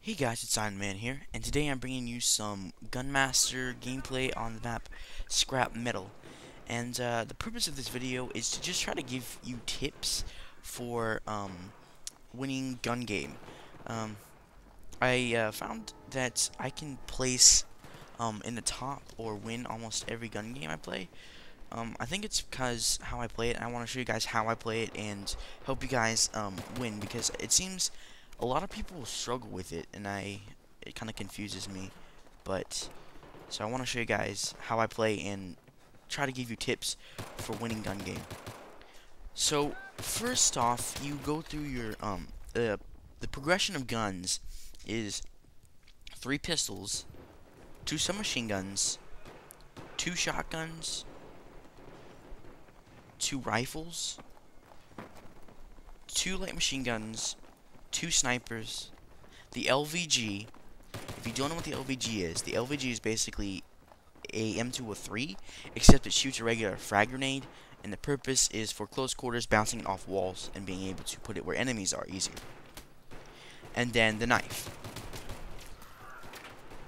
Hey guys, it's Iron Man here, and today I'm bringing you some Gunmaster gameplay on the map Scrap Metal. And the purpose of this video is to just try to give you tips for winning gun game. Um, I found that I can place in the top or win almost every gun game I play. I think it's because how I play it. I want to show you guys how I play it and help you guys win, because it seems a lot of people struggle with it, and it kind of confuses me. But so I want to show you guys how I play and try to give you tips for winning gun game. So first off, you go through your the progression of guns is 3 pistols, 2 submachine guns, 2 shotguns, 2 rifles, 2 light machine guns, 2 snipers, the LVG. If you don't know what the LVG is, the LVG is basically a M203, except it shoots a regular frag grenade, and the purpose is for close quarters, bouncing it off walls and being able to put it where enemies are easier. And then the knife.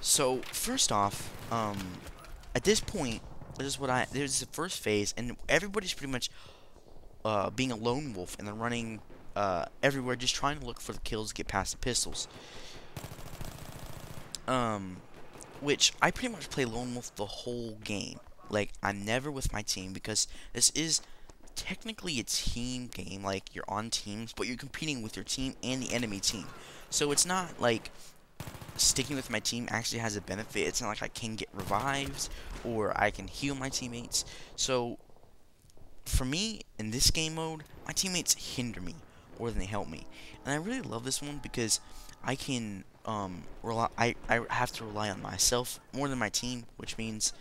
So first off, at this point, this is the first phase, and everybody's pretty much being a lone wolf, and they're running everywhere, just trying to look for the kills, get past the pistols. Which I pretty much play lone wolf the whole game. Like, I'm never with my team, because this is technically a team game. Like, you're on teams, but you're competing with your team and the enemy team. So it's not like sticking with my team actually has a benefit. It's not like I can get revived or I can heal my teammates. So for me, in this game mode, my teammates hinder me more than they help me. And I really love this one because I can I have to rely on myself more than my team, which means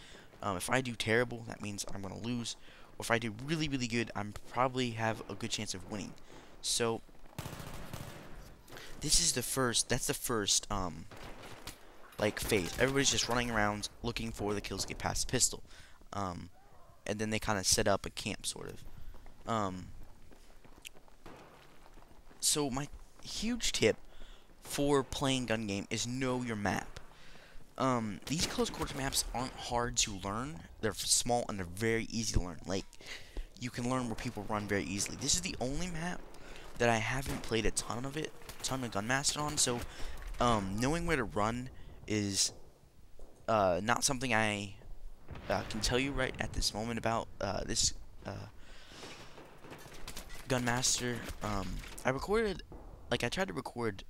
if I do terrible, that means I'm gonna lose. Or if I do really, really good, I'm probably have a good chance of winning. So this is the first, that's the first like phase. Everybody's just running around looking for the kills to get past the pistol. And then they kind of set up a camp, sort of. So my huge tip for playing gun game is know your map. These close quarters maps aren't hard to learn. They're small and they're very easy to learn. Like, you can learn where people run very easily. This is the only map that I haven't played a ton of Gunmaster on. So, knowing where to run is not something I can tell you right at this moment about this Gunmaster. I tried to record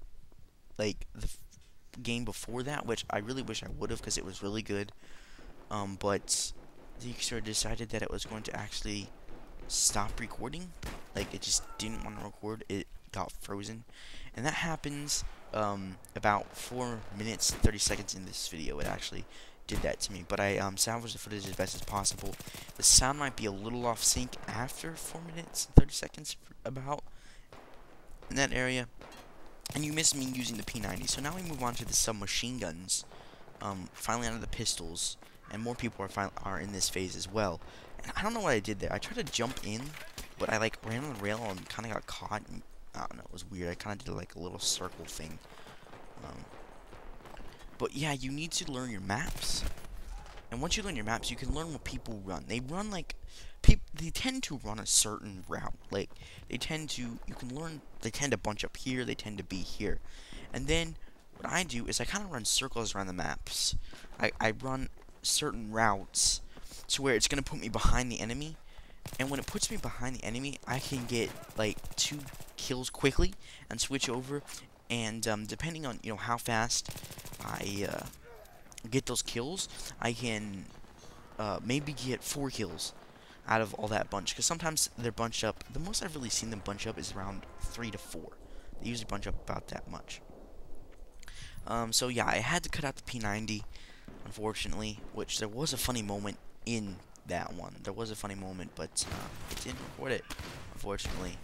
like the game before that, which I really wish I would have, because it was really good. But the Kickstarter decided that it was going to actually stop recording. Like, it just didn't want to record. It got frozen, and that happens about 4 minutes 30 seconds in this video. It actually did that to me, but I salvaged the footage as best as possible. The sound might be a little off sync after 4 minutes 30 seconds about in that area. And you missed me using the P90. So now we move on to the submachine guns. Finally onto the pistols, and more people are in this phase as well. And I don't know what I did there. I tried to jump in, but I like ran on the rail and kind of got caught. And, I don't know, it was weird. I kind of did like a little circle thing. But yeah, you need to learn your maps. And once you learn your maps, you can learn what people run. They run like they tend to run a certain route. Like, they tend to bunch up here, they tend to be here. And then what I do is I kind of run circles around the maps. I run certain routes to where it's going to put me behind the enemy. And when it puts me behind the enemy, I can get like 2 kills quickly and switch over. And depending on, how fast I get those kills, I can maybe get 4 kills out of all that bunch, because sometimes they're bunched up. The most I've really seen them bunch up is around 3 to 4. They usually bunch up about that much. So yeah, I had to cut out the P90, unfortunately, which there was a funny moment in that one. There was a funny moment, but it didn't record it, unfortunately.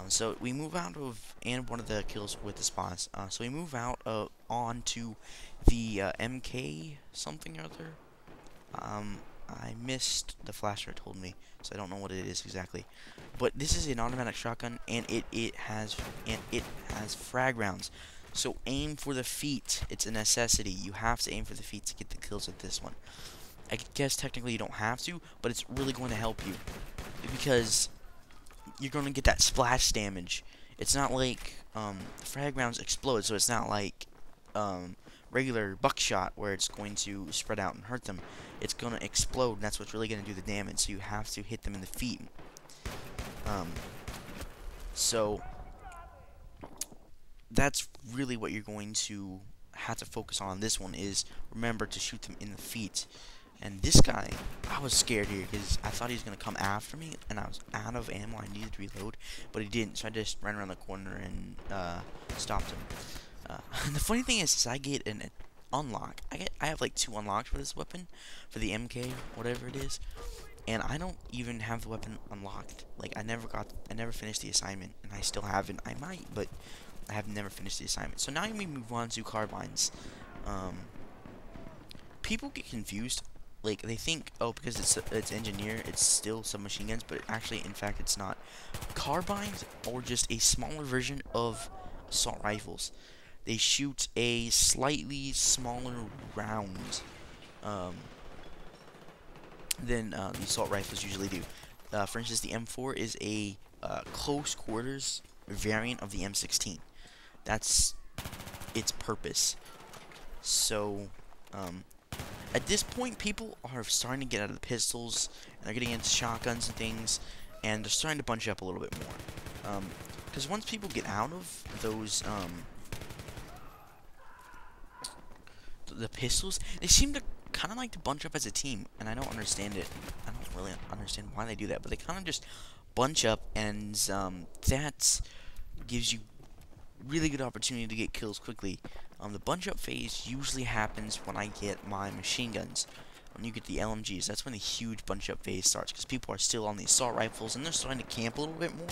So we move out of, and one of the kills with the spots. So we move out on to the MK something or other. I missed the flasher told me, so I don't know what it is exactly. But this is an automatic shotgun, and it has frag rounds. So aim for the feet. It's a necessity. You have to aim for the feet to get the kills with this one. I guess technically you don't have to, but it's really going to help you because you're going to get that splash damage. It's not like frag rounds explode, so it's not like regular buckshot where it's going to spread out and hurt them. It's going to explode, and that's what's really going to do the damage. So you have to hit them in the feet. So that's really what you're going to have to focus on. This one is remember to shoot them in the feet. And this guy, I was scared here because I thought he was going to come after me, and I was out of ammo. I needed to reload, but he didn't, so I just ran around the corner and stopped him. The funny thing is I get an unlock. I have like 2 unlocks for this weapon, for the MK, whatever it is, and I don't even have the weapon unlocked. Like I never finished the assignment, and I still haven't. I might, but I have never finished the assignment. So now we move on to carbines. People get confused. Like they think, oh, because it's engineer, it's still submachine guns, but actually, in fact, it's not. Carbines are just a smaller version of assault rifles. They shoot a slightly smaller round than the assault rifles usually do. For instance, the M4 is a close quarters variant of the M16. That's its purpose. So, at this point, people are starting to get out of the pistols, and they're getting into shotguns and things, and they're starting to bunch up a little bit more. Because once people get out of those, the pistols, they seem to kind of like to bunch up as a team, and I don't understand it. I don't really understand why they do that, but they kind of just bunch up, and that gives you really good opportunity to get kills quickly. The bunch up phase usually happens when I get my machine guns. When you get the LMGs, that's when the huge bunch up phase starts, because people are still on the assault rifles, and they're starting to camp a little bit more,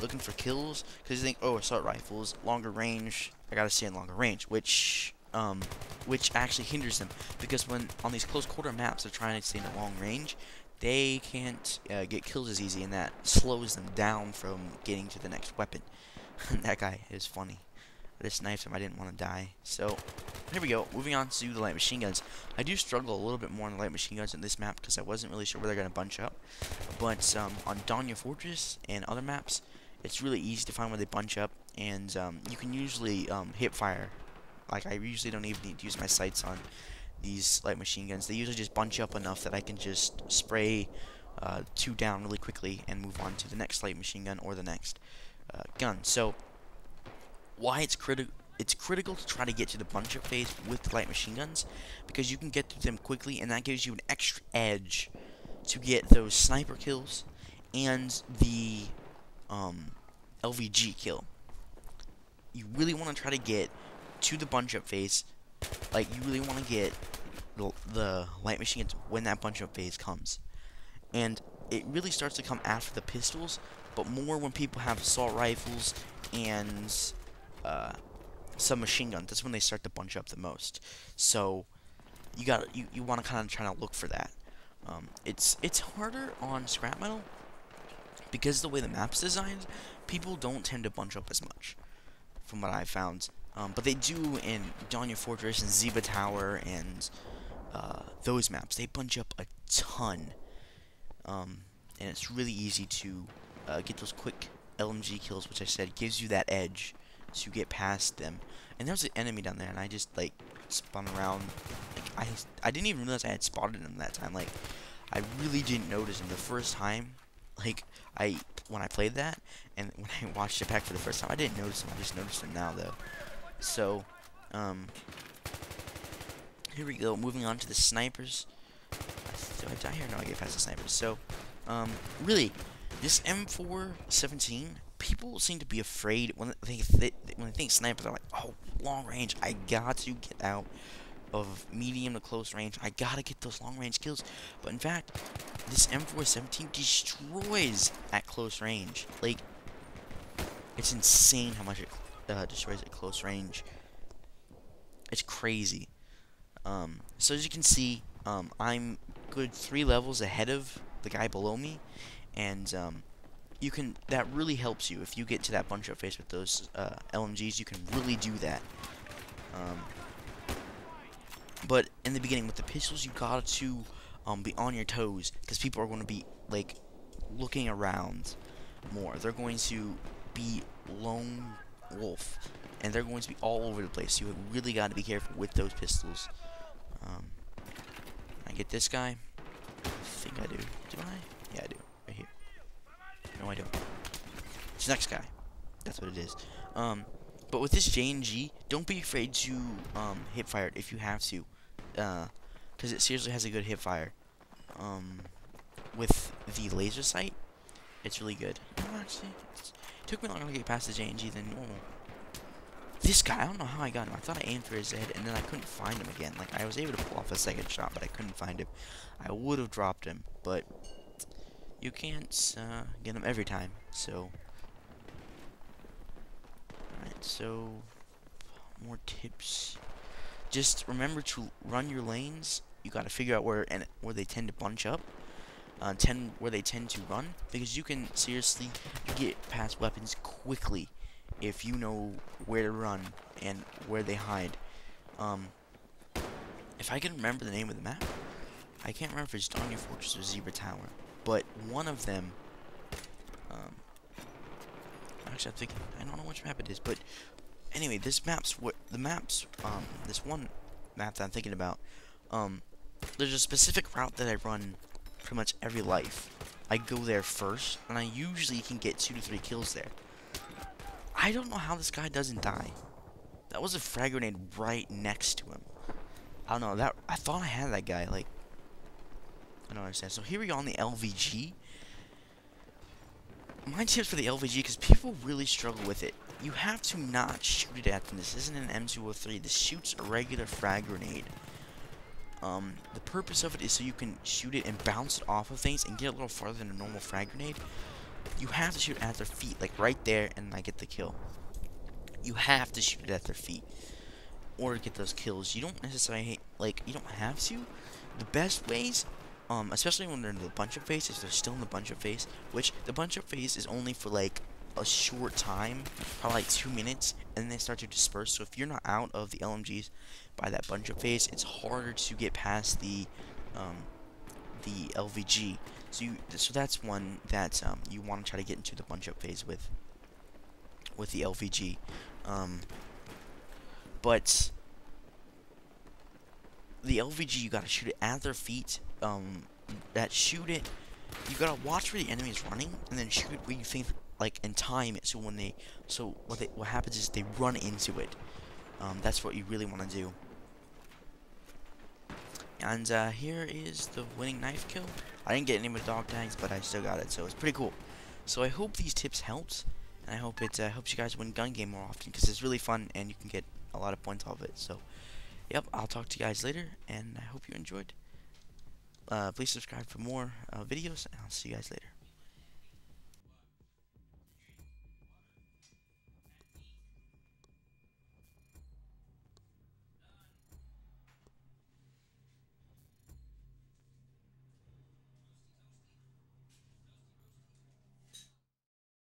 looking for kills, because they think, oh, assault rifles, longer range, I gotta stay in longer range, which actually hinders them, because when on these close quarter maps they're trying to stay in a long range, they can't get kills as easy, and that slows them down from getting to the next weapon. That guy is funny. I just knifed him. I didn't want to die. So, here we go. Moving on to the light machine guns. I do struggle a little bit more on the light machine guns in this map because I wasn't really sure where they're going to bunch up. But on Danya Fortress and other maps, it's really easy to find where they bunch up. And you can usually hip fire. Like, I usually don't even need to use my sights on these light machine guns. They usually just bunch up enough that I can just spray 2 down really quickly and move on to the next light machine gun or the next gun. So, why it's critical to try to get to the bunch up phase with the light machine guns, because you can get through them quickly, and that gives you an extra edge to get those sniper kills and the LVG kill. You really want to try to get to the bunch up phase. Like, you really want to get the light machine guns when that bunch up phase comes, and it really starts to come after the pistols, but more when people have assault rifles and submachine guns. That's when they start to bunch up the most. So you want to kind of try to look for that. It's harder on scrap metal because the way the map's designed, people don't tend to bunch up as much, from what I've found. But they do in Danya Fortress and Ziba Tower and those maps. They bunch up a ton, and it's really easy to get those quick LMG kills, which I said gives you that edge to get past them. And there's an enemy down there, and I just like spun around. Like I didn't even realize I had spotted him that time. Like, I really didn't notice him the first time. Like, when I played that, and when I watched it back for the first time, I didn't notice him. I just noticed him now, though. So, here we go. Moving on to the snipers. Did I die here? No, I get past the snipers. So, really, this M417, people seem to be afraid when they think snipers are like, oh, long range. I got to get out of medium to close range. I gotta get those long range kills. But in fact, this M417 destroys at close range. Like, it's insane how much it destroys at close range. It's crazy. So as you can see, I'm good 3 levels ahead of the guy below me, and that really helps you if you get to that bunch up phase with those LMGs. You can really do that. But in the beginning with the pistols, you got to be on your toes, because people are going to be like looking around more. They're going to be lone wolf, and they're going to be all over the place. You really got to be careful with those pistols. I get this guy. I think I do. Do I? Yeah, I do. Right here. No, I don't. It's the next guy. That's what it is. But with this J&G, don't be afraid to hip fire it if you have to, because it seriously has a good hip fire. With the laser sight, it's really good. No, actually, it took me longer to get past the J&G than normal. This guy, I don't know how I got him. I thought I aimed for his head, and then I couldn't find him again. Like, I was able to pull off a second shot, but I couldn't find him. I would have dropped him, but you can't get him every time. So, alright, so more tips. Just remember to run your lanes. You got to figure out where they tend to bunch up. Where they tend to run, because you can seriously get past weapons quickly if you know where to run and where they hide. If I can remember the name of the map, I can't remember if it's Danya Fortress or Zebra Tower, but one of them, actually I'm thinking, I don't know which map it is, but anyway, this one map that I'm thinking about, there's a specific route that I run pretty much every life. I go there first, and I usually can get 2 to 3 kills there. I don't know how this guy doesn't die. That was a frag grenade right next to him. I don't know, I thought I had that guy, like, I don't understand. So here we go on the LVG. My tips for the LVG, because people really struggle with it. You have to not shoot it at them. This isn't an M203. This shoots a regular frag grenade. The purpose of it is so you can shoot it and bounce it off of things and get a little farther than a normal frag grenade. You have to shoot it at their feet, like right there, and I get the kill. You have to shoot it at their feet or get those kills. You don't necessarily, you don't have to. The best ways, especially when they're in the bunch-up phase, if they're still in the bunch-up phase, which the bunch-up phase is only for, like, a short time, probably like 2 minutes, and then they start to disperse. So if you're not out of the LMGs by that bunch-up phase, it's harder to get past the LVG. So that's one that you want to try to get into the bunch-up phase with the LVG. But the LVG, you gotta shoot it at their feet. Shoot it. You gotta watch where the enemy is running, and then shoot it where you think, like, and time it. So what happens is they run into it. That's what you really want to do. And here is the winning knife kill. I didn't get any with dog tags, but I still got it, so it's pretty cool. So I hope these tips helped, and I hope it helps you guys win gun game more often, because it's really fun and you can get a lot of points off it. So, yep, I'll talk to you guys later, and I hope you enjoyed. Please subscribe for more videos, and I'll see you guys later.